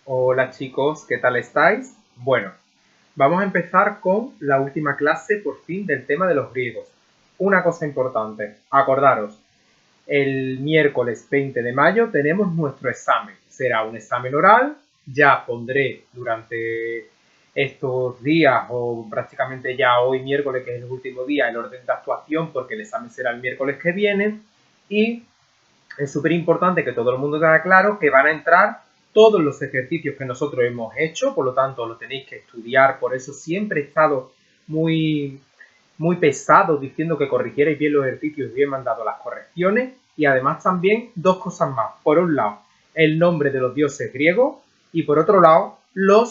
Hola chicos, ¿qué tal estáis? Bueno, vamos a empezar con la última clase por fin del tema de los griegos. Una cosa importante, acordaros, el miércoles 20 de mayo tenemos nuestro examen. Será un examen oral, ya pondré durante estos días o prácticamente ya hoy miércoles, que es el último día, el orden de actuación porque el examen será el miércoles que viene y es súper importante que todo el mundo tenga claro que van a entrar todos los ejercicios que nosotros hemos hecho, por lo tanto lo tenéis que estudiar, por eso siempre he estado muy, muy pesado diciendo que corrigierais bien los ejercicios y bien mandado las correcciones, y además también dos cosas más. Por un lado, el nombre de los dioses griegos y por otro lado, lo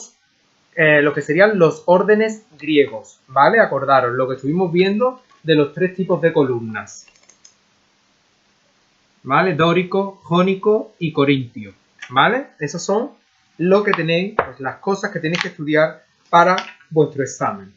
que serían los órdenes griegos, ¿vale? Acordaros lo que estuvimos viendo de los tres tipos de columnas, ¿vale? Dórico, jónico y corintio, ¿vale? Esas son lo que tenéis, pues, las cosas que tenéis que estudiar para vuestro examen.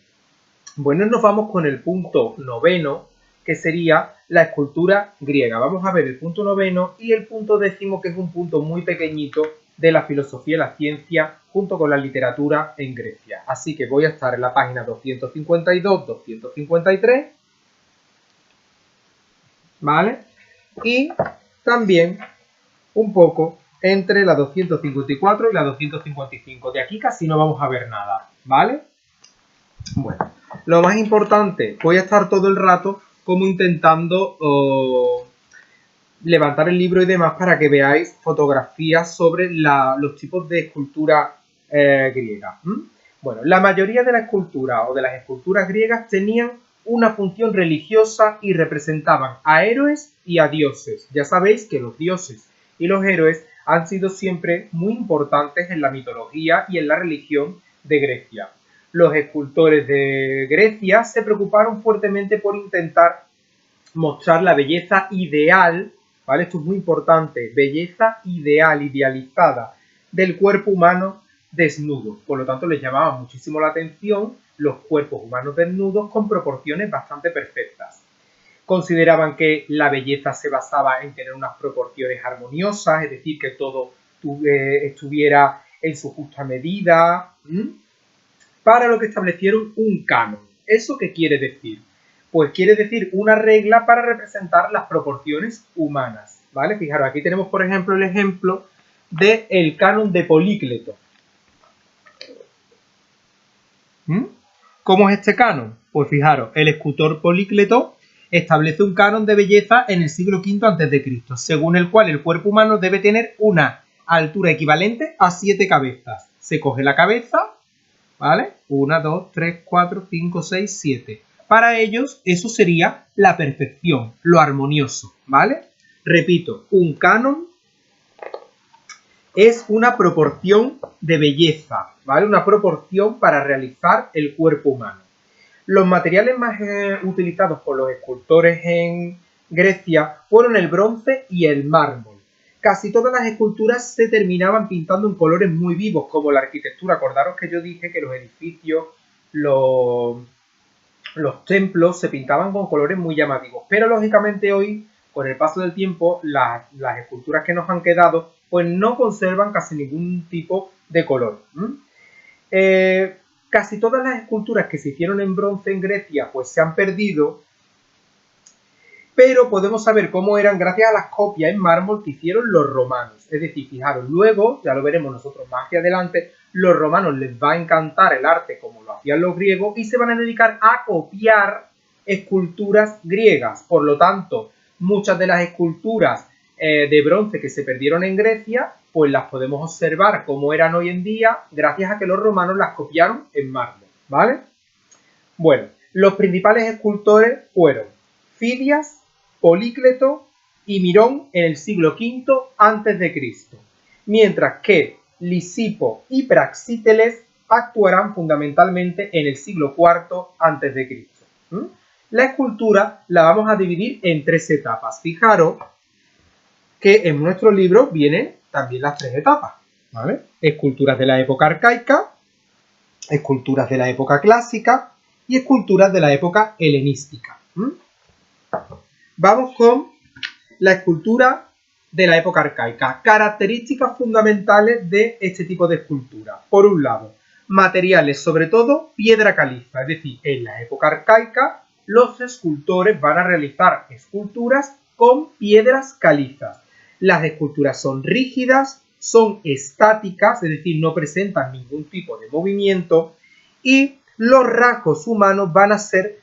Bueno, nos vamos con el punto noveno, que sería la escultura griega. Vamos a ver el punto noveno y el punto décimo, que es un punto muy pequeñito de la filosofía y la ciencia junto con la literatura en Grecia. Así que voy a estar en la página 252, 253, ¿vale? Y también un poco entre la 254 y la 255. De aquí casi no vamos a ver nada, ¿vale? Bueno, lo más importante, voy a estar todo el rato como intentando levantar el libro y demás para que veáis fotografías sobre los tipos de escultura griega. Bueno, la mayoría de las esculturas o de las esculturas griegas tenían una función religiosa y representaban a héroes y a dioses. Ya sabéis que los dioses y los héroes han sido siempre muy importantes en la mitología y en la religión de Grecia. Los escultores de Grecia se preocuparon fuertemente por intentar mostrar la belleza ideal, ¿vale? Esto es muy importante, belleza ideal, idealizada del cuerpo humano desnudo. Por lo tanto, les llamaba muchísimo la atención los cuerpos humanos desnudos con proporciones bastante perfectas. Consideraban que la belleza se basaba en tener unas proporciones armoniosas, es decir, que todo estuviera en su justa medida, para lo que establecieron un canon. ¿Eso qué quiere decir? Pues quiere decir una regla para representar las proporciones humanas, ¿vale? Fijaros, aquí tenemos, por ejemplo, el ejemplo del canon de Polícleto. ¿Cómo es este canon? Pues fijaros, el escultor Polícleto establece un canon de belleza en el siglo V a.C., según el cual el cuerpo humano debe tener una altura equivalente a 7 cabezas. Se coge la cabeza, ¿vale? 1, 2, 3, 4, 5, 6, 7. Para ellos, eso sería la perfección, lo armonioso, ¿vale? Repito, un canon es una proporción de belleza, ¿vale? Una proporción para realizar el cuerpo humano. Los materiales más utilizados por los escultores en Grecia fueron el bronce y el mármol. Casi todas las esculturas se terminaban pintando en colores muy vivos, como la arquitectura. Acordaros que yo dije que los edificios, los templos se pintaban con colores muy llamativos, pero lógicamente hoy, con el paso del tiempo, las esculturas que nos han quedado pues no conservan casi ningún tipo de color. Casi todas las esculturas que se hicieron en bronce en Grecia pues se han perdido, pero podemos saber cómo eran gracias a las copias en mármol que hicieron los romanos. Es decir, fijaros, luego, ya lo veremos nosotros más hacia adelante, los romanos les va a encantar el arte como lo hacían los griegos y se van a dedicar a copiar esculturas griegas. Por lo tanto, muchas de las esculturas de bronce que se perdieron en Grecia, pues las podemos observar como eran hoy en día gracias a que los romanos las copiaron en mármol, ¿vale? Bueno, los principales escultores fueron Fidias, Polícleto y Mirón en el siglo V a.C., mientras que Lisipo y Praxíteles actuarán fundamentalmente en el siglo IV a.C. La escultura la vamos a dividir en 3 etapas. Fijaros que en nuestro libro vienen también las 3 etapas, ¿vale? Esculturas de la época arcaica, esculturas de la época clásica y esculturas de la época helenística. Vamos con la escultura de la época arcaica. Características fundamentales de este tipo de escultura. Por un lado, materiales, sobre todo piedra caliza, es decir, en la época arcaica los escultores van a realizar esculturas con piedras calizas. Las esculturas son rígidas, son estáticas, es decir, no presentan ningún tipo de movimiento y los rasgos humanos van a ser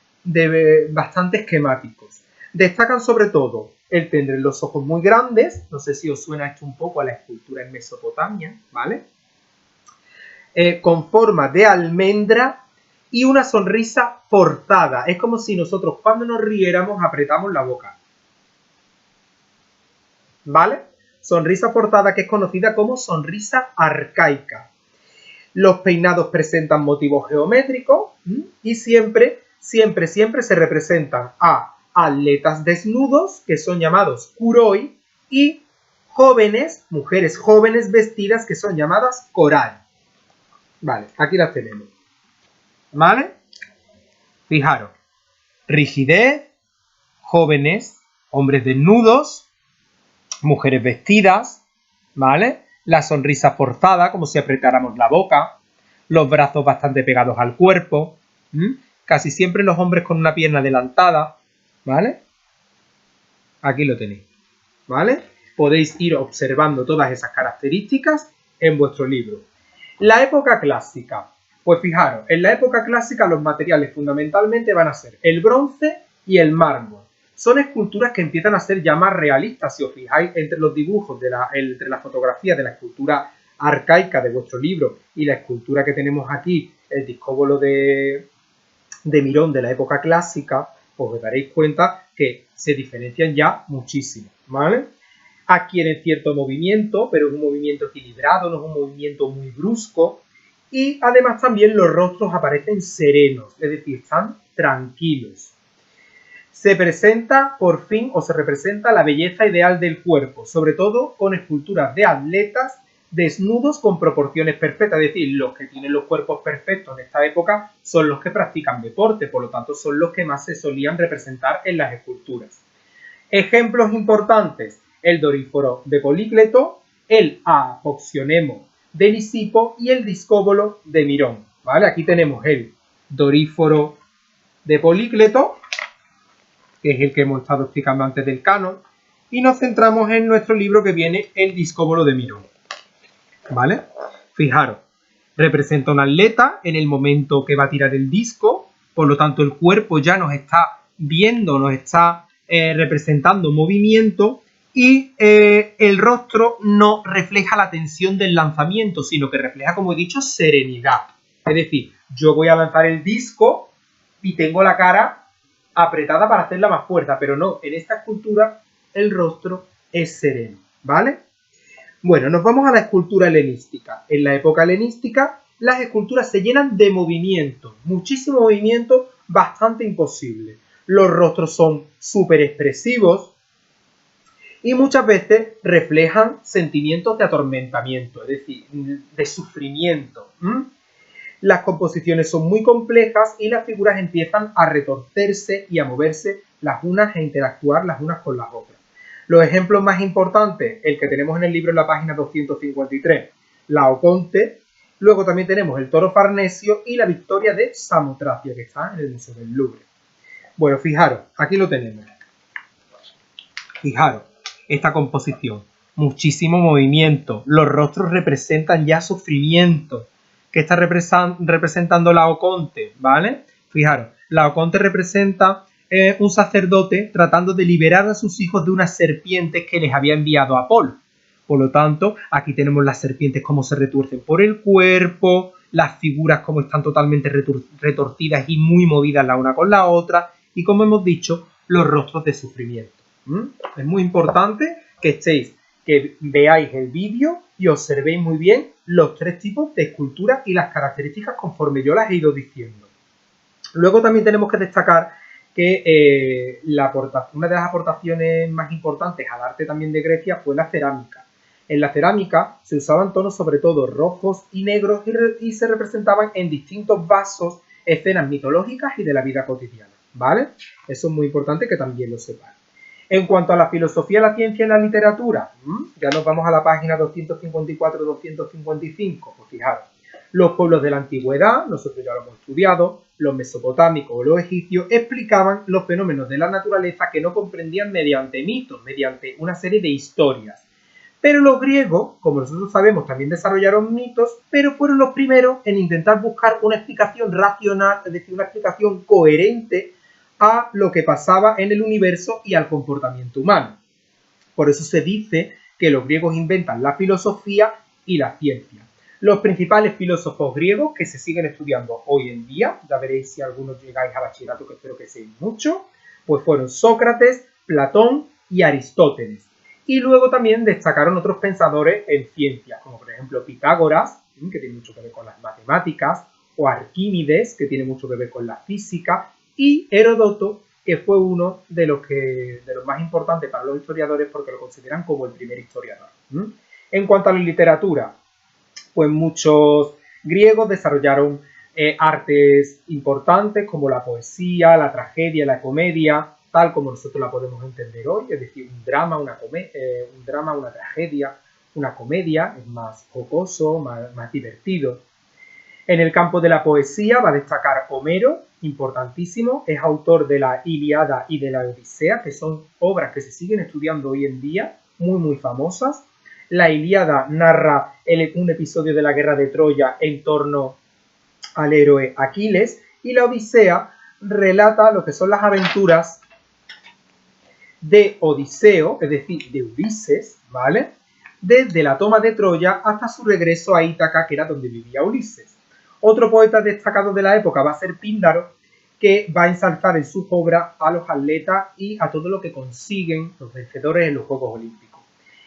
bastante esquemáticos. Destacan sobre todo el tener los ojos muy grandes, no sé si os suena esto un poco a la escultura en Mesopotamia, ¿vale? Con forma de almendra y una sonrisa forzada. Es como si nosotros cuando nos riéramos apretamos la boca. ¿Vale? Sonrisa forzada, que es conocida como sonrisa arcaica. Los peinados presentan motivos geométricos y siempre se representan a atletas desnudos, que son llamados kuroi, y jóvenes, mujeres jóvenes vestidas, que son llamadas korai. Vale, aquí las tenemos. ¿Vale? Fijaros. Rigidez, jóvenes, hombres desnudos, mujeres vestidas, ¿vale? La sonrisa forzada, como si apretáramos la boca, los brazos bastante pegados al cuerpo, casi siempre los hombres con una pierna adelantada, ¿vale? Aquí lo tenéis, ¿vale? Podéis ir observando todas esas características en vuestro libro. La época clásica. Pues fijaros, en la época clásica los materiales fundamentalmente van a ser el bronce y el mármol. Son esculturas que empiezan a ser ya más realistas. Si os fijáis entre los dibujos, entre la fotografía de la escultura arcaica de vuestro libro y la escultura que tenemos aquí, el discóbolo de Mirón de la época clásica, pues os daréis cuenta que se diferencian ya muchísimo, ¿vale? Adquieren cierto movimiento, pero es un movimiento equilibrado, no es un movimiento muy brusco. Y además también los rostros aparecen serenos, es decir, están tranquilos. Se presenta por fin o se representa la belleza ideal del cuerpo, sobre todo con esculturas de atletas desnudos con proporciones perfectas, es decir, los que tienen los cuerpos perfectos en esta época son los que practican deporte, por lo tanto son los que más se solían representar en las esculturas. Ejemplos importantes: el Doríforo de Polícleto, el Apoxionemo de Lisipo y el discóbolo de Mirón, ¿vale? Aquí tenemos el Doríforo de Polícleto, que es el que hemos estado explicando antes del canon, y nos centramos en nuestro libro que viene el discóbolo de Mirón, ¿vale? Fijaros, representa a un atleta en el momento que va a tirar el disco, por lo tanto el cuerpo ya nos está viendo, nos está representando movimiento. Y el rostro no refleja la tensión del lanzamiento, sino que refleja, como he dicho, serenidad. Es decir, yo voy a lanzar el disco y tengo la cara apretada para hacerla más fuerte, pero no, en esta escultura el rostro es sereno, ¿vale? Bueno, nos vamos a la escultura helenística. En la época helenística las esculturas se llenan de movimiento, muchísimo movimiento, bastante imposible. Los rostros son súper expresivos, y muchas veces reflejan sentimientos de atormentamiento, es decir, de sufrimiento. Las composiciones son muy complejas y las figuras empiezan a retorcerse y a moverse las unas e interactuar las unas con las otras. Los ejemplos más importantes, el que tenemos en el libro en la página 253, Laoconte. Luego también tenemos el Toro Farnesio y la Victoria de Samotracia, que está en el Museo del Louvre. Bueno, fijaros, aquí lo tenemos. Fijaros. Esta composición, muchísimo movimiento, los rostros representan ya sufrimiento. ¿Qué está representando Laoconte? ¿Vale? Fijaros, Laoconte representa un sacerdote tratando de liberar a sus hijos de unas serpientes que les había enviado Apolo. Por lo tanto, aquí tenemos las serpientes como se retuercen por el cuerpo, las figuras como están totalmente retorcidas y muy movidas la una con la otra, y como hemos dicho, los rostros de sufrimiento. Es muy importante que veáis el vídeo y observéis muy bien los tres tipos de escultura y las características conforme yo las he ido diciendo. Luego también tenemos que destacar que una de las aportaciones más importantes al arte también de Grecia fue la cerámica. En la cerámica se usaban tonos sobre todo rojos y negros y se representaban en distintos vasos escenas mitológicas y de la vida cotidiana, ¿vale? Eso es muy importante que también lo sepáis. En cuanto a la filosofía, la ciencia y la literatura, ya nos vamos a la página 254-255, pues fijaros, los pueblos de la antigüedad, nosotros ya lo hemos estudiado, los mesopotámicos o los egipcios explicaban los fenómenos de la naturaleza que no comprendían mediante mitos, mediante una serie de historias. Pero los griegos, como nosotros sabemos, también desarrollaron mitos, pero fueron los primeros en intentar buscar una explicación racional, es decir, una explicación coherente a lo que pasaba en el universo y al comportamiento humano. Por eso se dice que los griegos inventan la filosofía y la ciencia. Los principales filósofos griegos que se siguen estudiando hoy en día, ya veréis si algunos llegáis a bachillerato, que espero que seáis mucho, pues fueron Sócrates, Platón y Aristóteles. Y luego también destacaron otros pensadores en ciencias, como por ejemplo Pitágoras, que tiene mucho que ver con las matemáticas, o Arquímedes, que tiene mucho que ver con la física, y Heródoto, que fue uno de los más importantes para los historiadores porque lo consideran como el primer historiador. En cuanto a la literatura, pues muchos griegos desarrollaron artes importantes como la poesía, la tragedia, la comedia, tal como nosotros la podemos entender hoy, es decir, un drama, una tragedia, una comedia, es más jocoso, más divertido. En el campo de la poesía va a destacar Homero, importantísimo, es autor de la Ilíada y de la Odisea, que son obras que se siguen estudiando hoy en día, muy famosas. La Ilíada narra un episodio de la guerra de Troya en torno al héroe Aquiles, y la Odisea relata lo que son las aventuras de Odiseo, es decir, de Ulises, ¿vale? Desde la toma de Troya hasta su regreso a Ítaca, que era donde vivía Ulises. Otro poeta destacado de la época va a ser Píndaro, que va a ensalzar en sus obras a los atletas y a todo lo que consiguen los vencedores en los Juegos Olímpicos.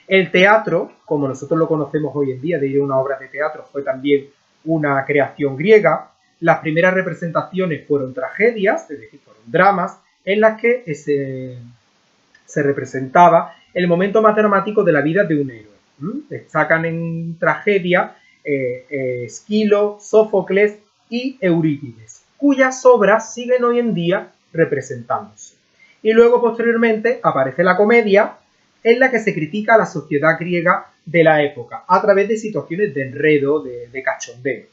El teatro, como nosotros lo conocemos hoy en día, de ir a una obra de teatro, fue también una creación griega. Las primeras representaciones fueron tragedias, es decir, fueron dramas, en las que se representaba el momento más dramático de la vida de un héroe. Destacan en tragedia Esquilo, Sófocles y Eurípides, cuyas obras siguen hoy en día representándose. Y luego, posteriormente, aparece la comedia, en la que se critica a la sociedad griega de la época, a través de situaciones de enredo, de cachondeo.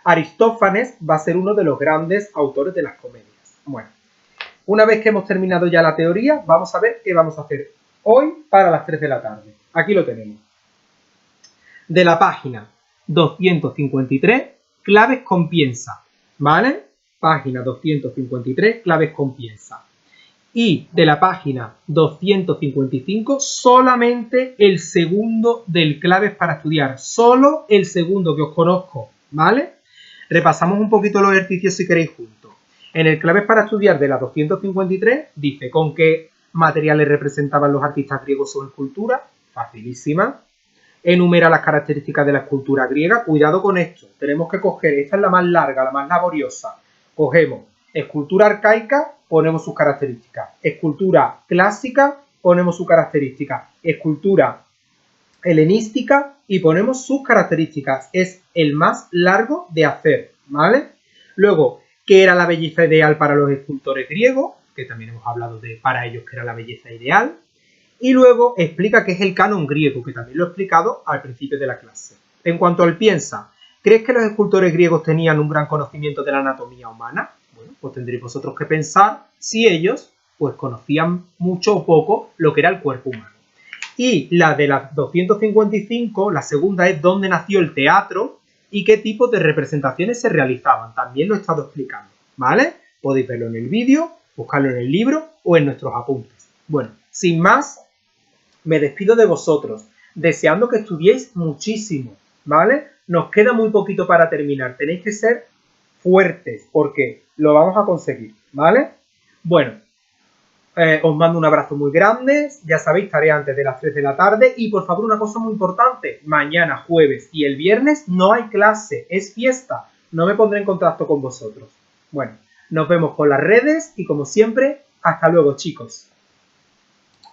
Aristófanes va a ser uno de los grandes autores de las comedias. Bueno, una vez que hemos terminado ya la teoría, vamos a ver qué vamos a hacer hoy para las 3 de la tarde. Aquí lo tenemos. De la página 253, claves con piensa, ¿vale? Página 253, claves con piensa. Y de la página 255, solamente el segundo del claves para estudiar. Solo el segundo que os conozco, ¿vale? Repasamos un poquito los ejercicios si queréis juntos. En el claves para estudiar de la 253 dice con qué materiales representaban los artistas griegos su escultura. Facilísima. Enumera las características de la escultura griega. Cuidado con esto. Tenemos que coger, esta es la más larga, la más laboriosa. Cogemos escultura arcaica, ponemos sus características. Escultura clásica, ponemos sus características. Escultura helenística y ponemos sus características. Es el más largo de hacer, ¿vale? Luego, ¿qué era la belleza ideal para los escultores griegos? Que también hemos hablado de para ellos qué era la belleza ideal. Y luego explica qué es el canon griego, que también lo he explicado al principio de la clase. En cuanto al piensa, ¿crees que los escultores griegos tenían un gran conocimiento de la anatomía humana? Bueno, pues tendréis vosotros que pensar si ellos pues conocían mucho o poco lo que era el cuerpo humano. Y la de las 255, la segunda es dónde nació el teatro y qué tipo de representaciones se realizaban. También lo he estado explicando, ¿vale? Podéis verlo en el vídeo, buscarlo en el libro o en nuestros apuntes. Bueno, sin más, me despido de vosotros, deseando que estudiéis muchísimo, ¿vale? Nos queda muy poquito para terminar. Tenéis que ser fuertes porque lo vamos a conseguir, ¿vale? Bueno, os mando un abrazo muy grande. Ya sabéis, tarea antes de las 3 de la tarde. Y por favor, una cosa muy importante. Mañana, jueves y el viernes no hay clase. Es fiesta. No me pondré en contacto con vosotros. Bueno, nos vemos por las redes y como siempre, hasta luego, chicos.